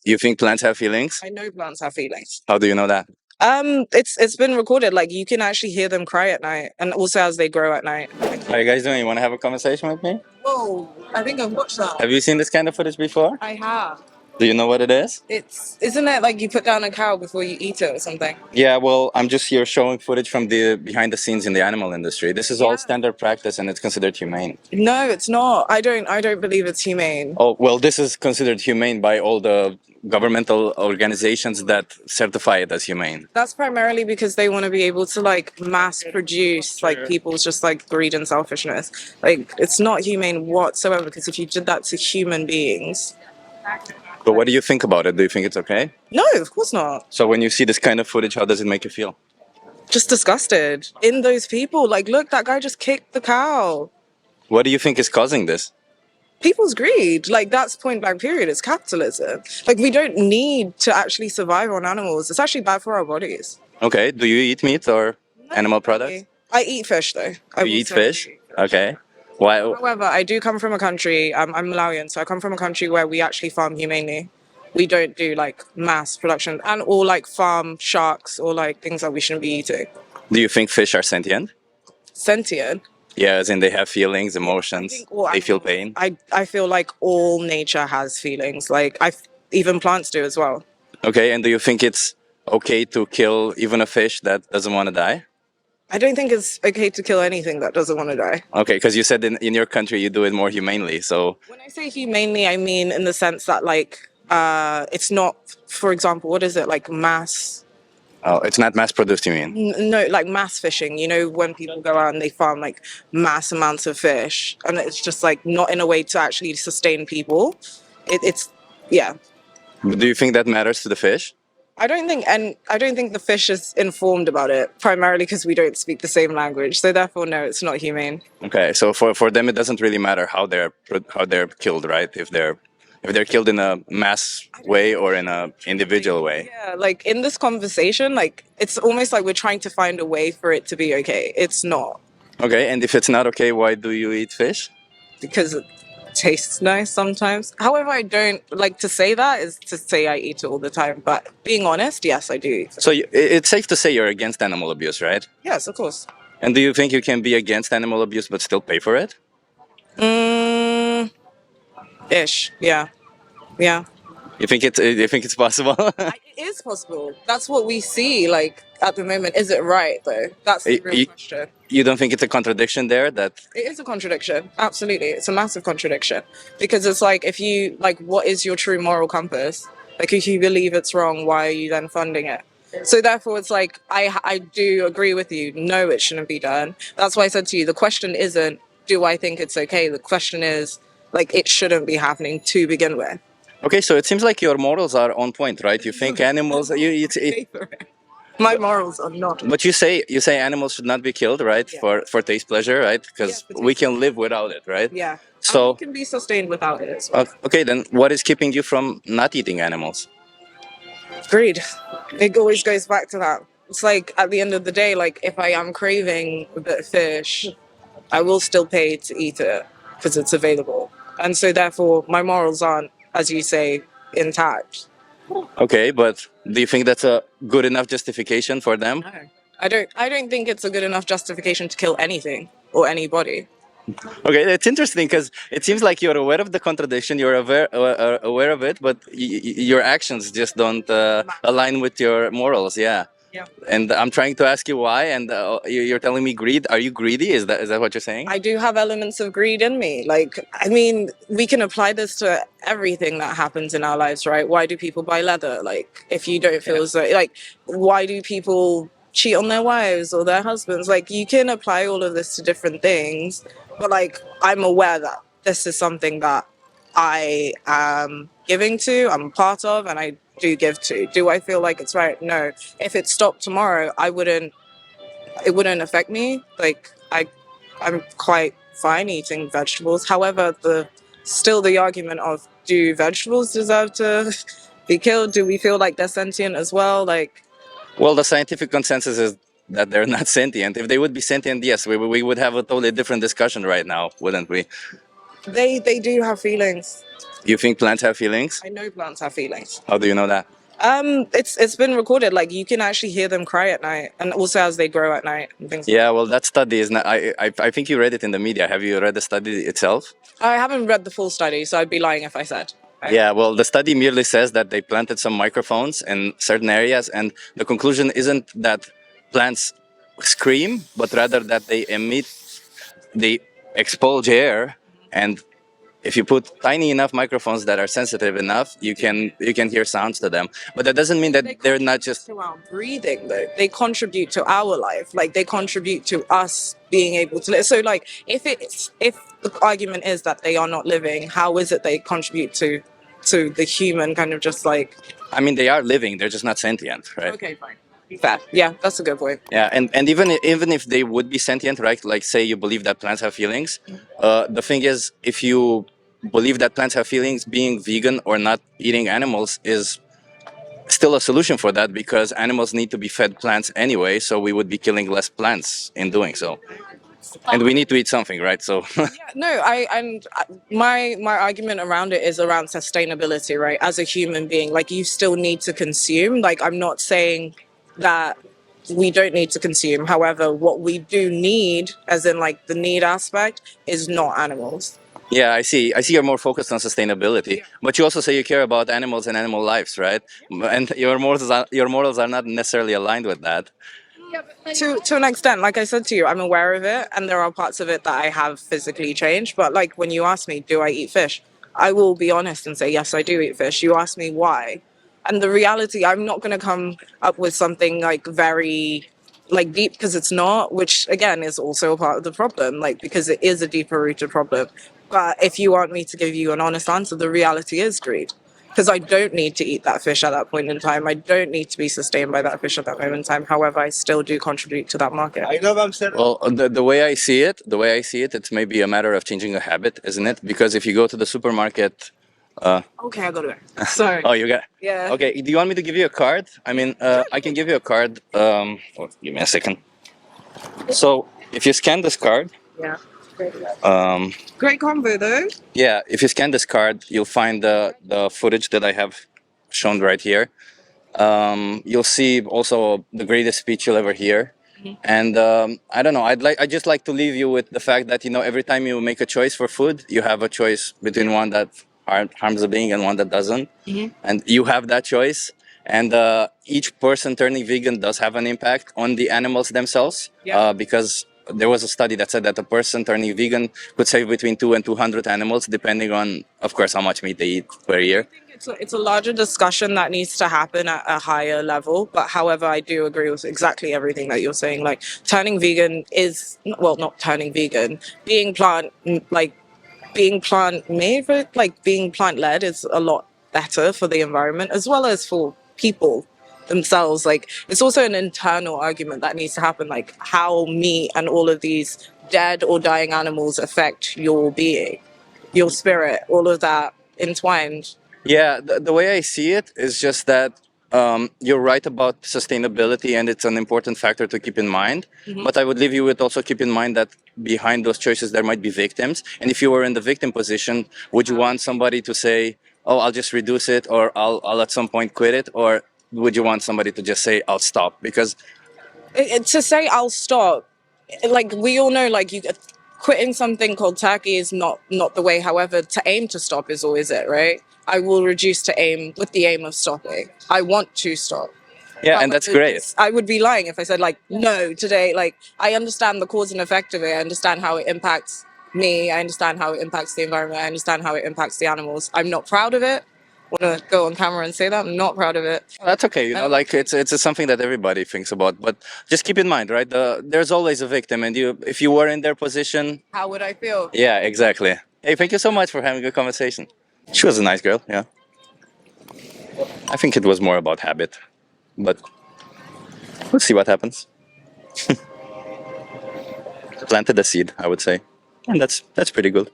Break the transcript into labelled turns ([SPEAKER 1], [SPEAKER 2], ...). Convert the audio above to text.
[SPEAKER 1] You think plants have feelings?
[SPEAKER 2] I know plants have feelings.
[SPEAKER 1] How do you know that?
[SPEAKER 2] It's been recorded. Like you can actually hear them cry at night, and also as they grow at night.
[SPEAKER 1] How are you guys doing? You want to have a conversation with me?
[SPEAKER 2] Whoa! I think I've watched that.
[SPEAKER 1] Have you seen this kind of footage before?
[SPEAKER 2] I have.
[SPEAKER 1] Do you know what it is?
[SPEAKER 2] Isn't it like you put down a cow before you eat it or something?
[SPEAKER 1] Yeah, well, I'm just here showing footage from the behind the scenes in the animal industry. This is all
[SPEAKER 2] Yeah.
[SPEAKER 1] standard practice and it's considered humane.
[SPEAKER 2] No, it's not. I don't believe it's humane.
[SPEAKER 1] Oh, well, this is considered humane by all the governmental organizations that certify it as humane.
[SPEAKER 2] That's primarily because they want to be able to like mass produce like people's just like greed and selfishness. Like it's not humane whatsoever because if you did that to human beings.
[SPEAKER 1] But what do you think about it? Do you think it's okay?
[SPEAKER 2] No, of course not.
[SPEAKER 1] So when you see this kind of footage, how does it make you feel?
[SPEAKER 2] Just disgusted in those people. Like, look, that guy just kicked the cow.
[SPEAKER 1] What do you think is causing this?
[SPEAKER 2] People's greed. Like, that's point blank period. It's capitalism. Like, we don't need to actually survive on animals. It's actually bad for our bodies.
[SPEAKER 1] Okay, do you eat meat or animal products?
[SPEAKER 2] I eat fish, though.
[SPEAKER 1] You eat fish? Okay. Why?
[SPEAKER 2] However, I do come from a country, I'm Malawian, so I come from a country where we actually farm humanely. We don't do like mass production and or like farm sharks or like things that we shouldn't be eating.
[SPEAKER 1] Do you think fish are sentient?
[SPEAKER 2] Sentient.
[SPEAKER 1] Yeah, as in they have feelings, emotions, they feel pain.
[SPEAKER 2] I feel like all nature has feelings. Like even plants do as well.
[SPEAKER 1] Okay, and do you think it's okay to kill even a fish that doesn't want to die?
[SPEAKER 2] I don't think it's okay to kill anything that doesn't want to die.
[SPEAKER 1] Okay, because you said in your country you do it more humanely, so...
[SPEAKER 2] When I say humanely, I mean in the sense that like, it's not, for example, what is it, like mass...
[SPEAKER 1] Oh, it's not mass-produced, you mean?
[SPEAKER 2] No, like mass fishing, you know, when people go out and they farm like mass amounts of fish and it's just like not in a way to actually sustain people. Yeah.
[SPEAKER 1] Do you think that matters to the fish?
[SPEAKER 2] I don't think the fish is informed about it, primarily because we don't speak the same language. So therefore, no, it's not humane.
[SPEAKER 1] Okay, so for them it doesn't really matter how they're killed, right? If they're killed in a mass way or in a individual way.
[SPEAKER 2] Yeah, like in this conversation, like it's almost like we're trying to find a way for it to be okay. It's not.
[SPEAKER 1] Okay, and if it's not okay, why do you eat fish?
[SPEAKER 2] Because it tastes nice sometimes. However, I don't like to say that is to say I eat it all the time. But being honest, yes, I do eat it.
[SPEAKER 1] So it's safe to say you're against animal abuse, right?
[SPEAKER 2] Yes, of course.
[SPEAKER 1] And do you think you can be against animal abuse but still pay for it?
[SPEAKER 2] Ish, yeah. Yeah.
[SPEAKER 1] You think it's possible?
[SPEAKER 2] It is possible. That's what we see, like, at the moment. Is it right, though? That's the real question.
[SPEAKER 1] You don't think it's a contradiction there? That
[SPEAKER 2] It is a contradiction. Absolutely. It's a massive contradiction. Because it's like, if you, like, what is your true moral compass? Like, if you believe it's wrong, why are you then funding it? So therefore, it's like, I do agree with you. No, it shouldn't be done. That's why I said to you, the question isn't, do I think it's okay? The question is, like, it shouldn't be happening to begin with.
[SPEAKER 1] Okay, so it seems like your morals are on point, right? You think animals,
[SPEAKER 2] My morals are not.
[SPEAKER 1] but you say animals should not be killed, right?
[SPEAKER 2] Yeah.
[SPEAKER 1] For taste pleasure, right? Because we can live without it, right?
[SPEAKER 2] Yeah.
[SPEAKER 1] So
[SPEAKER 2] And it can be sustained without it as well.
[SPEAKER 1] okay, then what is keeping you from not eating animals?
[SPEAKER 2] Greed. It always goes back to that. It's like at the end of the day, like if I am craving a bit of fish, I will still pay to eat it because it's available. And so therefore my morals aren't, as you say, intact.
[SPEAKER 1] Okay, but do you think that's a good enough justification for them?
[SPEAKER 2] No. I don't think it's a good enough justification to kill anything or anybody.
[SPEAKER 1] Okay, it's interesting because it seems like you're aware of the contradiction, you're aware of it, but your actions just don't align with your morals. Yeah.
[SPEAKER 2] Yeah.
[SPEAKER 1] And I'm trying to ask you why, and you're telling me greed. Are you greedy? Is that what you're saying?
[SPEAKER 2] I do have elements of greed in me. Like, I mean, we can apply this to everything that happens in our lives, right? Why do people buy leather? Like, if you don't feel like, why do people cheat on their wives or their husbands? Like, you can apply all of this to different things, but like, I'm aware that this is something that I am giving to, I'm part of, and I do give to. Do I feel like it's right? No. If it stopped tomorrow, it wouldn't affect me. Like I'm quite fine eating vegetables. However, still the argument of, do vegetables deserve to be killed? Do we feel like they're sentient as well? Like,
[SPEAKER 1] well, the scientific consensus is that they're not sentient. If they would be sentient, yes, we would have a totally different discussion right now, wouldn't we?
[SPEAKER 2] they do have feelings.
[SPEAKER 1] You think plants have feelings?
[SPEAKER 2] I know plants have feelings.
[SPEAKER 1] How do you know that?
[SPEAKER 2] It's been recorded. Like you can actually hear them cry at night, and also as they grow at night and things.
[SPEAKER 1] Yeah, well, that study is not. I think you read it in the media. Have you read the study itself?
[SPEAKER 2] I haven't read the full study, so I'd be lying if I said.
[SPEAKER 1] Yeah, well, the study merely says that they planted some microphones in certain areas, and the conclusion isn't that plants scream, but rather that they expulge air, and if you put tiny enough microphones that are sensitive enough, you can hear sounds to them. But that doesn't mean that they're not just.
[SPEAKER 2] To our breathing though, they contribute to our life. Like they contribute to us being able to live. So like if the argument is that they are not living, how is it they contribute to the human kind of just like.
[SPEAKER 1] I mean, they are living. They're just not sentient, right?
[SPEAKER 2] Okay, fine. Fair. Yeah, that's a good point.
[SPEAKER 1] Yeah, and even if they would be sentient, right? Like say you believe that plants have feelings, the thing is, if you believe that plants have feelings, being vegan or not eating animals is still a solution for that because animals need to be fed plants anyway. So we would be killing less plants in doing so, and we need to eat something, right? So
[SPEAKER 2] No, my argument around it is around sustainability, right? As a human being, like you still need to consume. Like I'm not saying that we don't need to consume. However, what we do need, as in like the need aspect, is not animals.
[SPEAKER 1] yeah, I see. I see you're more focused on sustainability, but you also say you care about animals and animal lives, right? And your morals are not necessarily aligned with that.
[SPEAKER 2] To an extent, like I said to you, I'm aware of it, and there are parts of it that I have physically changed. But like when you ask me, do I eat fish? I will be honest and say yes, I do eat fish. You ask me why, and the reality, I'm not going to come up with something like very like deep because it's not, which again is also a part of the problem, like because it is a deeper rooted problem. But if you want me to give you an honest answer, the reality is greed. Because I don't need to eat that fish at that point in time. I don't need to be sustained by that fish at that moment in time. However, I still do contribute to that market.
[SPEAKER 1] Well, the way I see it, it's maybe a matter of changing a habit, isn't it? Because if you go to the supermarket,
[SPEAKER 2] Okay, I got to go. Sorry.
[SPEAKER 1] oh, you got.
[SPEAKER 2] Yeah.
[SPEAKER 1] Okay, do you want me to give you a card? I mean, I can give you a card. Give me a second. So if you scan this card,
[SPEAKER 2] Yeah.
[SPEAKER 1] um,
[SPEAKER 2] Great combo though.
[SPEAKER 1] yeah, if you scan this card, you'll find the footage that I have shown right here. You'll see also the greatest speech you'll ever hear. And I don't know. I just like to leave you with the fact that every time you make a choice for food, you have a choice between one that harms the being and one that doesn't, and you have that choice. And each person turning vegan does have an impact on the animals themselves,
[SPEAKER 2] Yeah.
[SPEAKER 1] because there was a study that said that a person turning vegan could save between 200 and 200 animals, depending on, of course, how much meat they eat per year.
[SPEAKER 2] It's a larger discussion that needs to happen at a higher level. But however, I do agree with exactly everything that you're saying. Like turning vegan is, well, not turning vegan, being being being plant led is a lot better for the environment as well as for people themselves. Like it's also an internal argument that needs to happen, like how meat and all of these dead or dying animals affect your being, your spirit, all of that entwined.
[SPEAKER 1] Yeah, the way I see it is just that you're right about sustainability, and it's an important factor to keep in mind. But I would leave you with also keep in mind that behind those choices there might be victims. And if you were in the victim position, would you want somebody to say, "Oh, I'll just reduce it," or "I'll at some point quit it," or would you want somebody to just say, "I'll stop"? Because
[SPEAKER 2] To say I'll stop, like we all know, like you quitting something called turkey is not the way. However, to aim to stop is always it, right? I will reduce to aim with the aim of stopping. I want to stop.
[SPEAKER 1] yeah, and that's great.
[SPEAKER 2] I would be lying if I said like no today. Like I understand the cause and effect of it. I understand how it impacts me. I understand how it impacts the environment. I understand how it impacts the animals. I'm not proud of it. Want to go on camera and say that I'm not proud of it.
[SPEAKER 1] That's okay, like it's something that everybody thinks about. But just keep in mind, right? There's always a victim, and if you were in their position,
[SPEAKER 2] How would I feel?
[SPEAKER 1] yeah, exactly. Hey, thank you so much for having a conversation. She was a nice girl, yeah. I think it was more about habit, but we'll see what happens. Planted a seed, I would say, and that's pretty good.